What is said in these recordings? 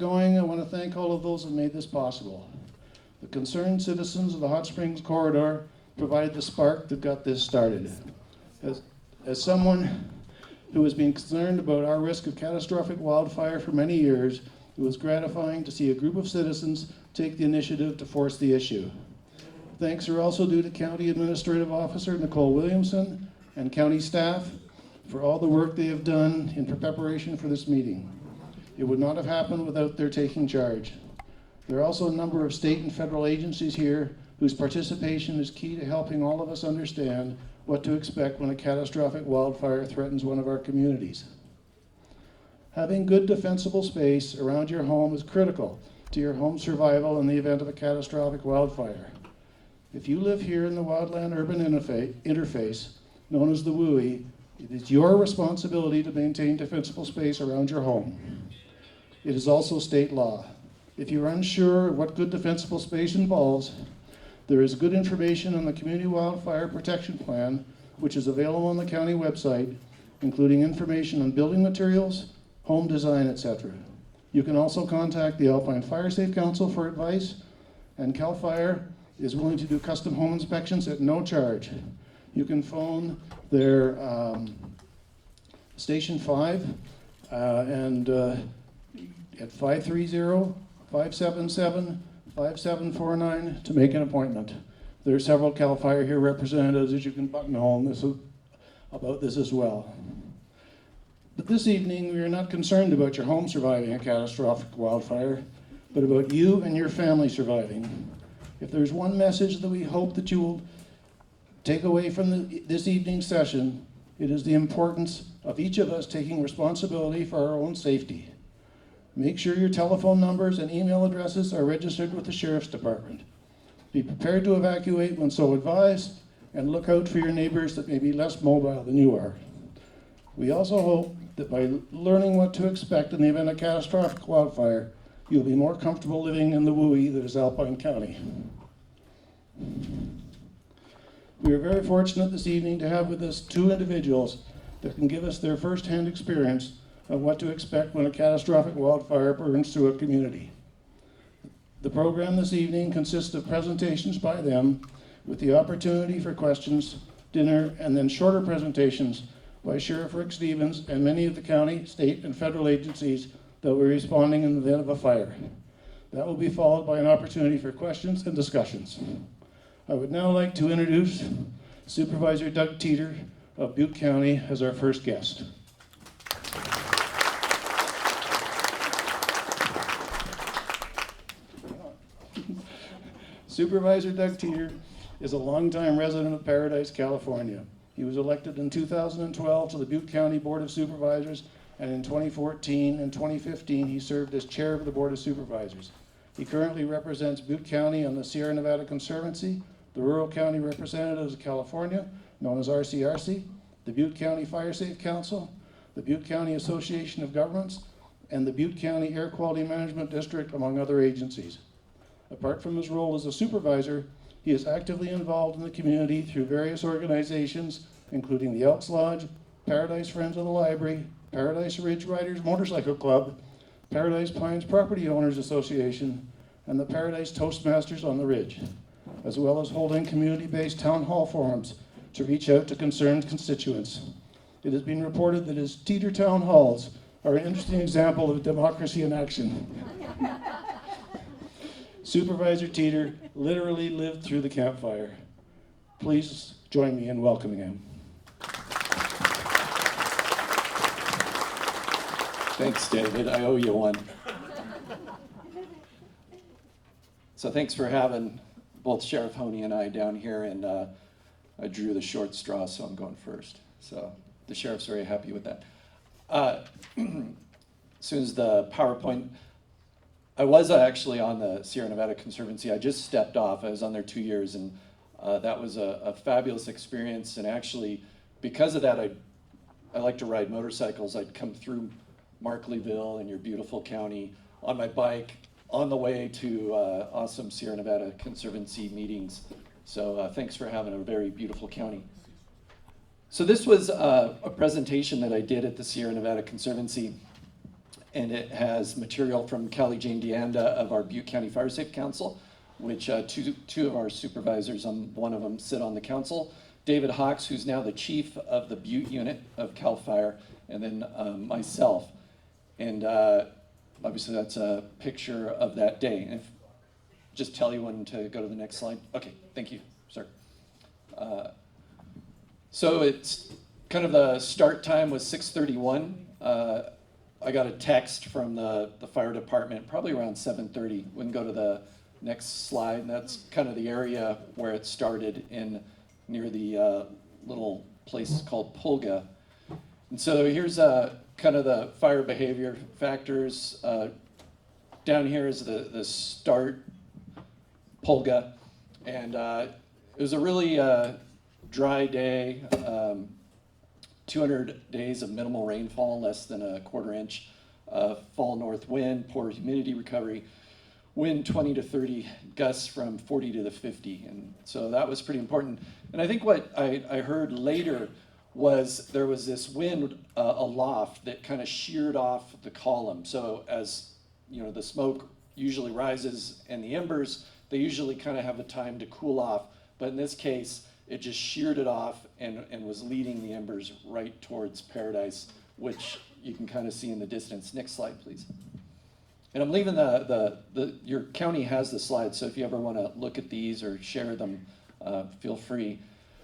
Going, I want to thank all of those who made this possible. The concerned citizens of the Hot Springs corridor provided the spark that got this started. As someone who has been concerned about our risk of catastrophic wildfire for many years, it was gratifying to see a group of citizens take the initiative to force the issue. Thanks are also due to County Administrative Officer Nicole Williamson and county staff for all the work they have done in preparation for this meeting. It would not have happened without their taking charge. There are also a number of state and federal agencies here whose participation is key to helping all of us understand what to expect when a catastrophic wildfire threatens one of our communities. Having good defensible space around your home is critical to your home's survival in the event of a catastrophic wildfire. If you live here in the wildland-urban interface, known as the WUI, it is your responsibility to maintain defensible space around your home. It is also state law. If you are unsure of what good defensible space involves, there is good information on the Community Wildfire Protection Plan, which is available on the county website, including information on building materials, home design, etc. You can also contact the Alpine Fire Safe Council for advice, and CAL FIRE is willing to do custom home inspections at no charge. You can phone their Station 5 at 530-577-5749 to make an appointment. There are several CAL FIRE here representatives that you can buttonhole about this as well. But this evening, we are not concerned about your home surviving a catastrophic wildfire, but about you and your family surviving. If there's one message that we hope that you will take away from this evening's session, it is the importance of each of us taking responsibility for our own safety. Make sure your telephone numbers and email addresses are registered with the Sheriff's Department. Be prepared to evacuate when so advised, and look out for your neighbors that may be less mobile than you are. We also hope that by learning what to expect in the event of catastrophic wildfire, you'll be more comfortable living in the WUI that is Alpine County. We are very fortunate this evening to have with us two individuals that can give us their first-hand experience of what to expect when a catastrophic wildfire burns through a community. The program this evening consists of presentations by them with the opportunity for questions, dinner, and then shorter presentations by Sheriff Rick Stevens and many of the county, state, and federal agencies that will be responding in the event of a fire. That will be followed by an opportunity for questions and discussions. I would now like to introduce Supervisor Doug Teeter of Butte County as our first guest. Supervisor Doug Teeter is a longtime resident of Paradise, California. He was elected in 2012 to the Butte County Board of Supervisors, and in 2014 and 2015 he served as chair of the Board of Supervisors. He currently represents Butte County on the Sierra Nevada Conservancy, the Rural County Representatives of California, known as RCRC, the Butte County Fire Safe Council, the Butte County Association of Governments, and the Butte County Air Quality Management District, among other agencies. Apart from his role as a supervisor, he is actively involved in the community through various organizations, including the Elks Lodge, Paradise Friends of the Library, Paradise Ridge Riders Motorcycle Club, Paradise Pines Property Owners Association, and the Paradise Toastmasters on the Ridge, as well as holding community-based town hall forums to reach out to concerned constituents. It has been reported that his Teeter Town Halls are an interesting example of democracy in action. Supervisor Teeter literally lived through the campfire. Please join me in welcoming him. Thanks, David. I owe you one. So thanks for having both Sheriff Honey and I down here, and I drew the short straw, so I'm going first. So the sheriff's very happy with that. As soon as the PowerPoint, I was actually on the Sierra Nevada Conservancy. I just stepped off. I was on there 2 years, and that was a fabulous experience. And actually, because of that, I like to ride motorcycles. I'd come through Markleyville in your beautiful county on my bike on the way to awesome Sierra Nevada Conservancy meetings. So thanks for having a very beautiful county. So this was a presentation that I did at the Sierra Nevada Conservancy. and it has material from Callie Jane DeAnda of our Butte County Fire Safe Council, which two of our supervisors, one of them, sit on the council. David Hawks, who's now the chief of the Butte unit of CAL FIRE, and then myself. And obviously that's a picture of that day. And just tell you when to go to the next slide. Okay, thank you, sir. So it's kind of the start time was 6:31. I got a text from the fire department probably around 7:30. We can go to the next slide. And that's kind of the area where it started near the little place called Pulga. And so here's kind of the fire behavior factors. Down here is the start, Pulga. And it was a really dry day, 200 days of minimal rainfall, less than a quarter inch, fall north wind, poor humidity recovery, wind 20 to 30, gusts from 40 to the 50. And so that was pretty important. And I think what I heard later was there was this wind aloft that kind of sheared off the column. So as you know, the smoke usually rises and the embers, they usually kind of have a time to cool off. But in this case, it just sheared it off and was leading the embers right towards Paradise, which you can kind of see in the distance. Next slide, please. And I'm leaving your county has the slides, so if you ever want to look at these or share them, feel free.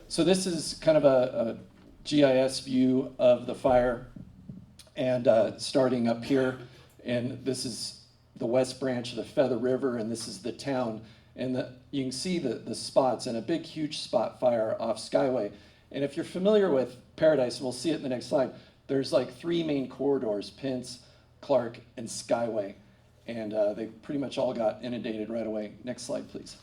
So this is kind of a GIS view of the fire, and starting up here, and this is the west branch of the Feather River, and this is the town. And you can see the spots, and a big, huge spot fire off Skyway. And if you're familiar with Paradise, and we'll see it in the next slide, there's like three main corridors, Pence, Clark, and Skyway. And they pretty much all got inundated right away. Next slide, please.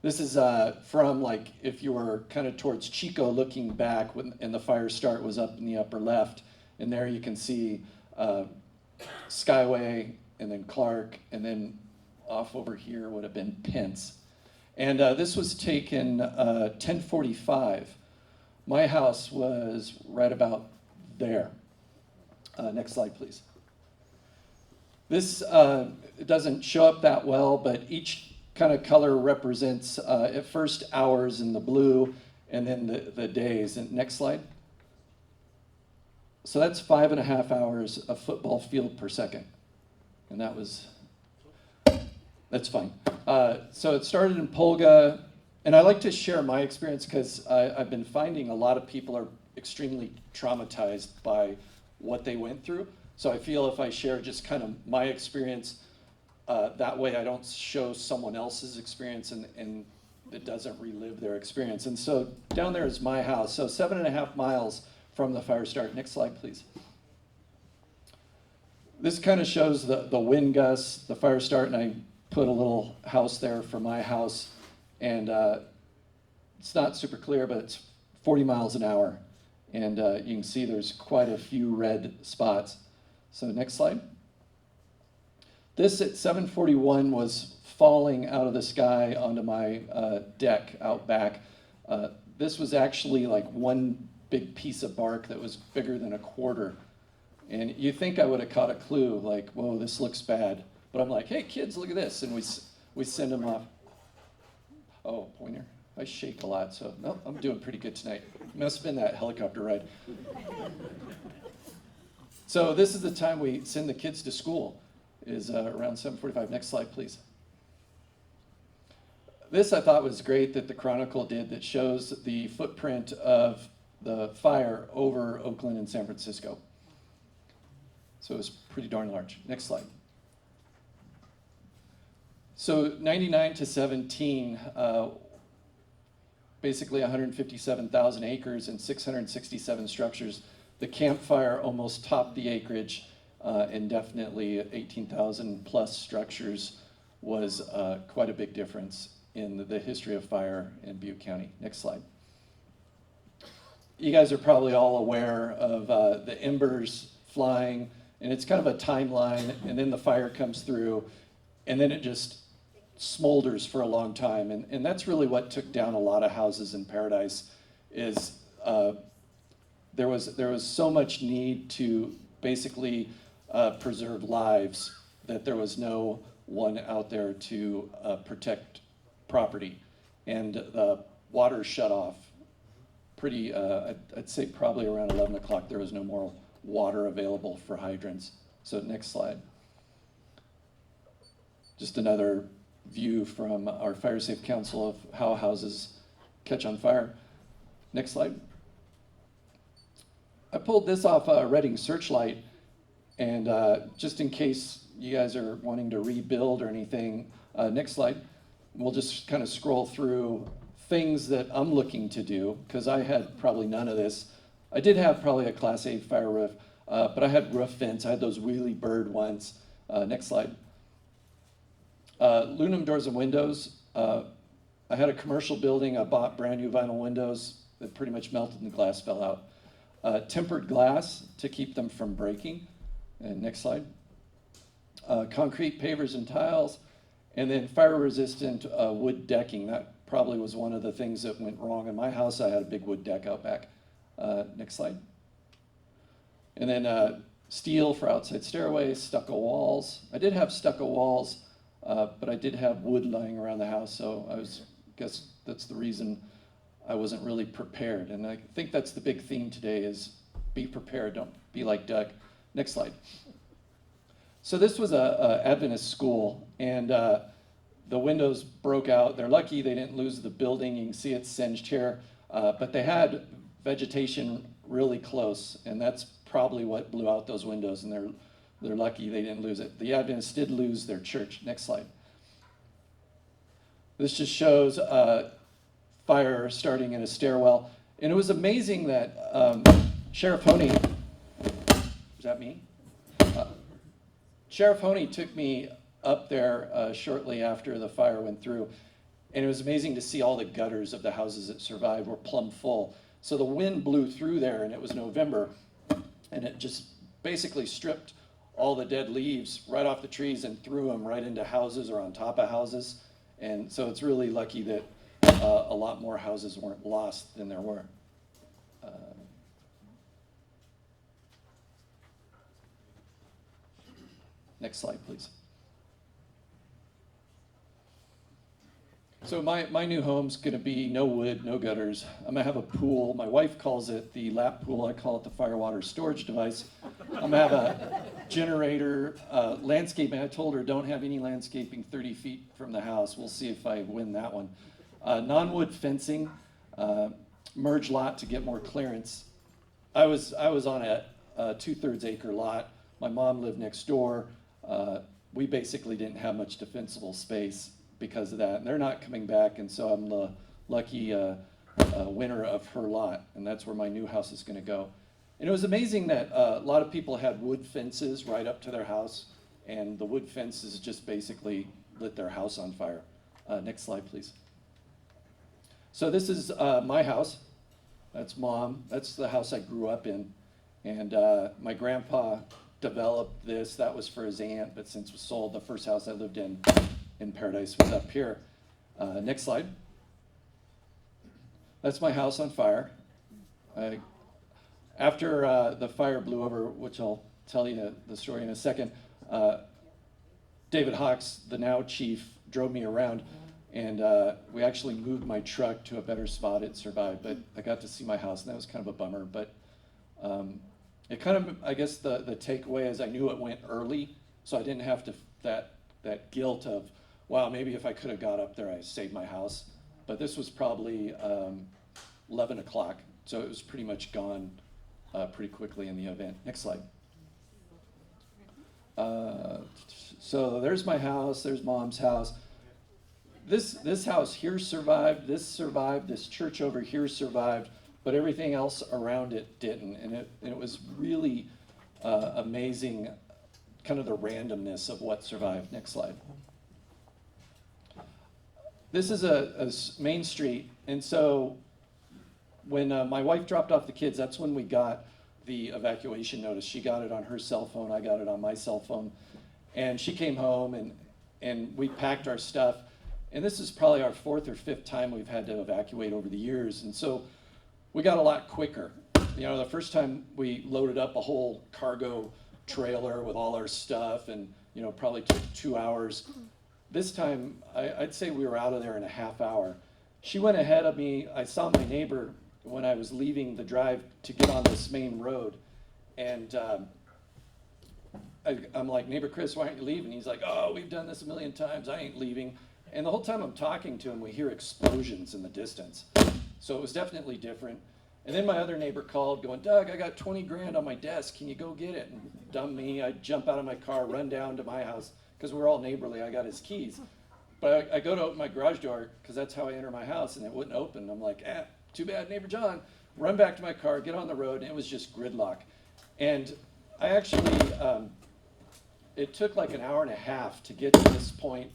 This is from like if you were kind of towards Chico looking back, and the fire start was up in the upper left. And there you can see Skyway, and then Clark, and then off over here would have been Pence. And this was taken 10:45. My house was right about there. Next slide, please. This it doesn't show up that well, but each kind of color represents at first hours in the blue, and then the days. And next slide. So that's 5.5 hours of football field per second. And that's fine. So it started in Pulga, and I like to share my experience because I've been finding a lot of people are extremely traumatized by what they went through. So I feel if I share just kind of my experience, that way I don't show someone else's experience and it doesn't relive their experience. And so down there is my house. So 7.5 miles from the fire start. Next slide, please. This kind of shows the wind gusts, the fire start, and I put a little house there for my house. And it's not super clear, but it's 40 miles an hour. And you can see there's quite a few red spots. So next slide. This at 7:41 was falling out of the sky onto my deck out back. This was actually like one big piece of bark that was bigger than a quarter. And you think I would have caught a clue, like, whoa, this looks bad. But I'm like, hey, kids, look at this. And we send them off. Oh, pointer. I shake a lot, so no, I'm doing pretty good tonight. Must have been that helicopter ride. So this is the time we send the kids to school, is around 7:45. Next slide, please. This I thought was great that the Chronicle did that shows the footprint of the fire over Oakland and San Francisco. So it was pretty darn large. Next slide. So 99 to 17, basically 157,000 acres and 667 structures. The Camp Fire almost topped the acreage, and definitely 18,000 plus structures was quite a big difference in the history of fire in Butte County. Next slide. You guys are probably all aware of the embers flying, and it's kind of a timeline, and then the fire comes through, and then it just smolders for a long time. And that's really what took down a lot of houses in Paradise, is there was so much need to basically preserve lives, that there was no one out there to protect property. And the water shut off pretty, I'd say probably around 11 o'clock, there was no more water available for hydrants. So next slide. Just another view from our Fire Safe Council of how houses catch on fire. Next slide. I pulled this off Reading Searchlight, and just in case you guys are wanting to rebuild or anything, next slide. We'll just kind of scroll through things that I'm looking to do, because I had probably none of this. I did have probably a Class A fire roof, but I had roof vents. I had those wheelie bird ones. Next slide. Aluminum doors and windows. I had a commercial building. I bought brand new vinyl windows that pretty much melted and the glass fell out. Tempered glass to keep them from breaking. And next slide. Concrete pavers and tiles. And then fire-resistant wood decking. That probably was one of the things that went wrong in my house. I had a big wood deck out back. Next slide. And then steel for outside stairways, stucco walls. I did have stucco walls, but I did have wood lying around the house, so I guess that's the reason I wasn't really prepared. And I think that's the big theme today is be prepared, don't be like Doug. Next slide. So this was a Adventist school, and the windows broke out. They're lucky they didn't lose the building. You can see it's singed here, but they had vegetation really close, and that's probably what blew out those windows, and they're lucky they didn't lose it. The Adventists did lose their church. Next slide. This just shows fire starting in a stairwell, and it was amazing that Sheriff Honey, is that me? Sheriff Honey took me up there shortly after the fire went through, and it was amazing to see all the gutters of the houses that survived were plumb full. So the wind blew through there, and it was November, and it just basically stripped all the dead leaves right off the trees and threw them right into houses or on top of houses. And so it's really lucky that a lot more houses weren't lost than there were. Next slide, please. So my new home's gonna be no wood, no gutters. I'm gonna have a pool. My wife calls it the lap pool. I call it the firewater storage device. I'm gonna have a generator, landscaping. I told her don't have any landscaping 30 feet from the house. We'll see if I win that one. Non-wood fencing, merge lot to get more clearance. I was on a 2/3 acre lot. My mom lived next door. We basically didn't have much defensible space because of that. And they're not coming back, and so I'm the lucky winner of her lot, and that's where my new house is gonna go. And it was amazing that a lot of people had wood fences right up to their house, and the wood fences just basically lit their house on fire. Next slide, please. So this is my house. That's Mom. That's the house I grew up in. And my grandpa developed this. That was for his aunt, but since it was sold, the first house I lived in Paradise was up here. Next slide. That's my house on fire. After the fire blew over, which I'll tell you the story in a second, David Hawks, the now chief, drove me around, and we actually moved my truck to a better spot. It survived, but I got to see my house, and that was kind of a bummer. But it kind of, I guess the takeaway is I knew it went early, so I didn't have to that guilt of, wow, maybe if I could have got up there, I saved my house. But this was probably 11 o'clock, so it was pretty much gone pretty quickly in the event. Next slide. So there's my house, there's Mom's house. This house here survived, this church over here survived, but everything else around it didn't. And it was really amazing, kind of the randomness of what survived. Next slide. This is a main street, and so when my wife dropped off the kids, that's when we got the evacuation notice. She got it on her cell phone, I got it on my cell phone, and she came home and we packed our stuff, and this is probably our 4th or 5th time we've had to evacuate over the years, and so we got a lot quicker. You know, the first time we loaded up a whole cargo trailer with all our stuff, and probably took 2 hours. This time, I'd say we were out of there in a half hour. She went ahead of me. I saw my neighbor when I was leaving the drive to get on this main road, and I'm like, "Neighbor Chris, why aren't you leaving?" He's like, "Oh, we've done this a million times. I ain't leaving." And the whole time I'm talking to him, we hear explosions in the distance. So it was definitely different. And then my other neighbor called going, "Doug, I got 20 grand on my desk. Can you go get it?" And dumb me, I jump out of my car, run down to my house, because we're all neighborly. I got his keys. But I go to open my garage door, because that's how I enter my house, and it wouldn't open. I'm like, too bad, neighbor John. Run back to my car, get on the road, and it was just gridlock. And I actually, it took like an hour and a half to get to this point,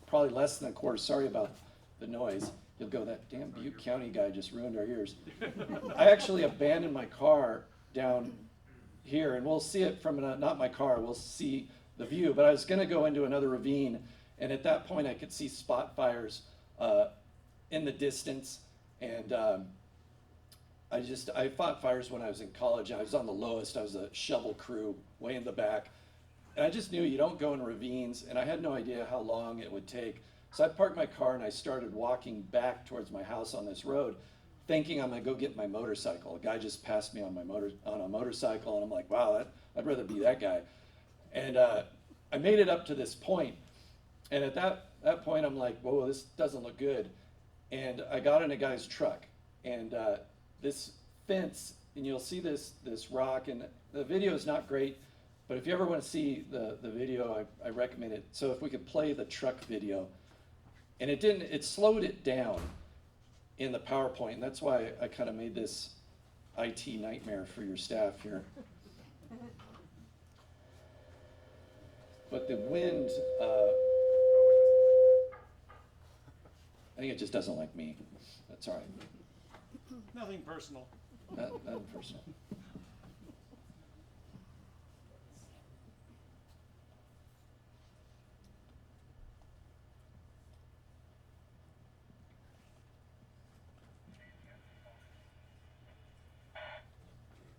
probably less than a quarter. Sorry about the noise. You'll go, "That damn Butte County guy just ruined our ears." I actually abandoned my car down here, and we'll see it from, not my car, we'll see the view, but I was gonna go into another ravine, and at that point I could see spot fires in the distance, and I fought fires when I was in college. I was on the lowest. I was a shovel crew way in the back, and I just knew you don't go in ravines, and I had no idea how long it would take. So I parked my car and I started walking back towards my house on this road, thinking I'm gonna go get my motorcycle. A guy just passed me on a motorcycle, and I'm like, wow, I'd rather be that guy. And I made it up to this point, and at that point I'm like, whoa, this doesn't look good. And I got in a guy's truck, and this fence, and you'll see this rock, and the video is not great, but if you ever want to see the video, I recommend it. So if we could play the truck video. And it slowed it down in the PowerPoint, and that's why I kind of made this IT nightmare for your staff here. But the wind, I think it just doesn't like me. That's all right. Nothing personal. Nothing personal.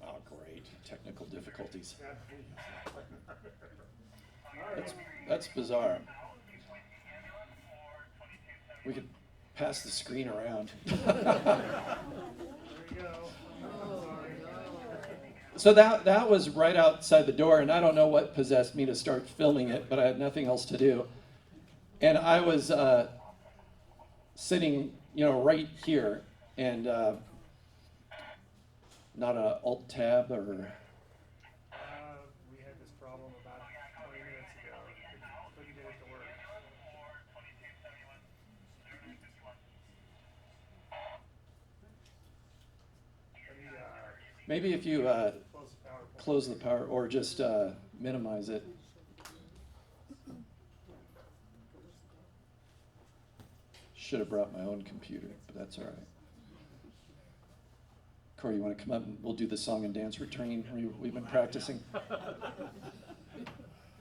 Oh, great. Technical difficulties. That's bizarre. We could pass the screen around. So that was right outside the door, and I don't know what possessed me to start filming it, but I had nothing else to do. And I was sitting, right here, and not an alt tab or. We had this problem about 20 minutes ago. Couldn't get it to work. Maybe if you Close the PowerPoint. close the power or just minimize it. Should have brought my own computer, but that's all right. Corey, you want to come up and we'll do the song and dance returning we've been practicing? Did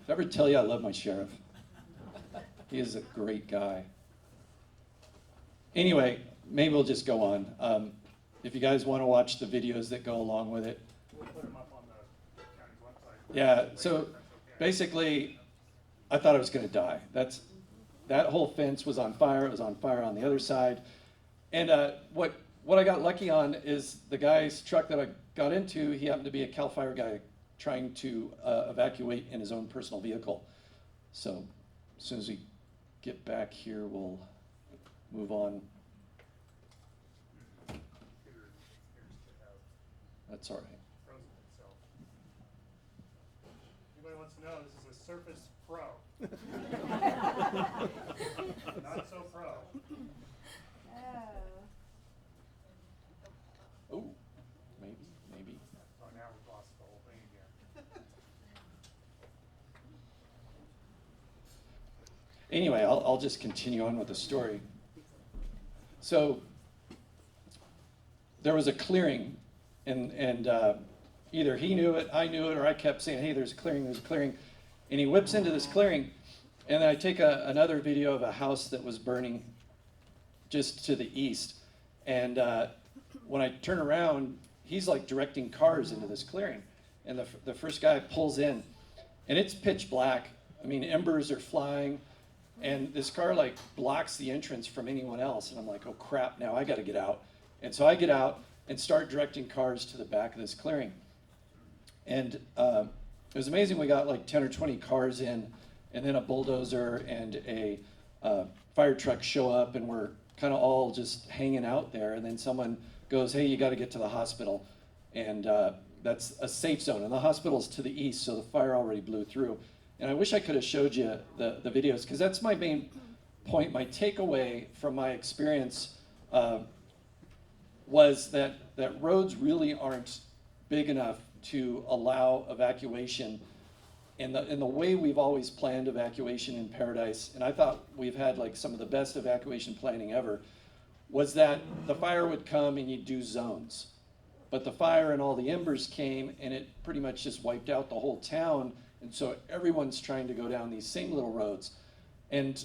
I ever tell you I love my sheriff? He is a great guy. Anyway, maybe we'll just go on. If you guys want to watch the videos that go along with it. We'll put them up on the county's website. Yeah, so basically, I thought I was going to die. That whole fence was on fire. It was on fire on the other side. And what I got lucky on is the guy's truck that I got into, he happened to be a CAL FIRE guy trying to evacuate in his own personal vehicle. So as soon as we get back here, we'll move on. That's all right. Frozen itself. Anybody wants to know, this is a Surface Pro. Not so pro. Oh, maybe. Oh, now we've lost the whole thing again. Anyway, I'll just continue on with the story. So there was a clearing, and either he knew it, I knew it, or I kept saying, hey, there's a clearing, there's a clearing. And he whips into this clearing, and I take another video of a house that was burning just to the east. And when I turn around, he's like directing cars into this clearing. and the first guy pulls in, and it's pitch black. I mean, embers are flying, and this car like blocks the entrance from anyone else. And I'm like, oh crap, now I gotta get out. And so I get out and start directing cars to the back of this clearing. And it was amazing, we got like 10 or 20 cars in, and then a bulldozer and a fire truck show up, and we're kind of all just hanging out there. And then someone goes, hey, you gotta get to the hospital. And that's a safe zone, and the hospital's to the east, so the fire already blew through. And I wish I could have showed you the videos, because that's my main point. My takeaway from my experience was that roads really aren't big enough to allow evacuation in the way we've always planned evacuation in Paradise. And I thought we've had like some of the best evacuation planning ever, was that the fire would come and you'd do zones. But the fire and all the embers came, and it pretty much just wiped out the whole town. And so everyone's trying to go down these same little roads. And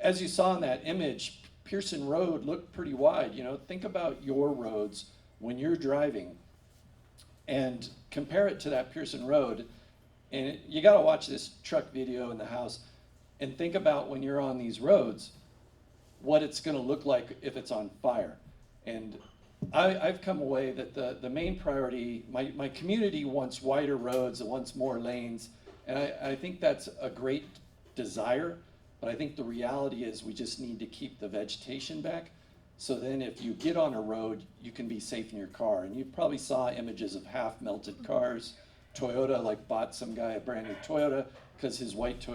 as you saw in that image, Pearson Road looked pretty wide. You know, think about your roads when you're driving and compare it to that Pearson Road. And you gotta watch this truck video in the house and think about when you're on these roads, what it's gonna look like if it's on fire. And I've come away that the main priority, my community wants wider roads, it wants more lanes, and I think that's a great desire, but I think the reality is we just need to keep the vegetation back, so then if you get on a road, you can be safe in your car. And you probably saw images of half melted cars. Toyota like bought some guy a brand new Toyota because his white Toyota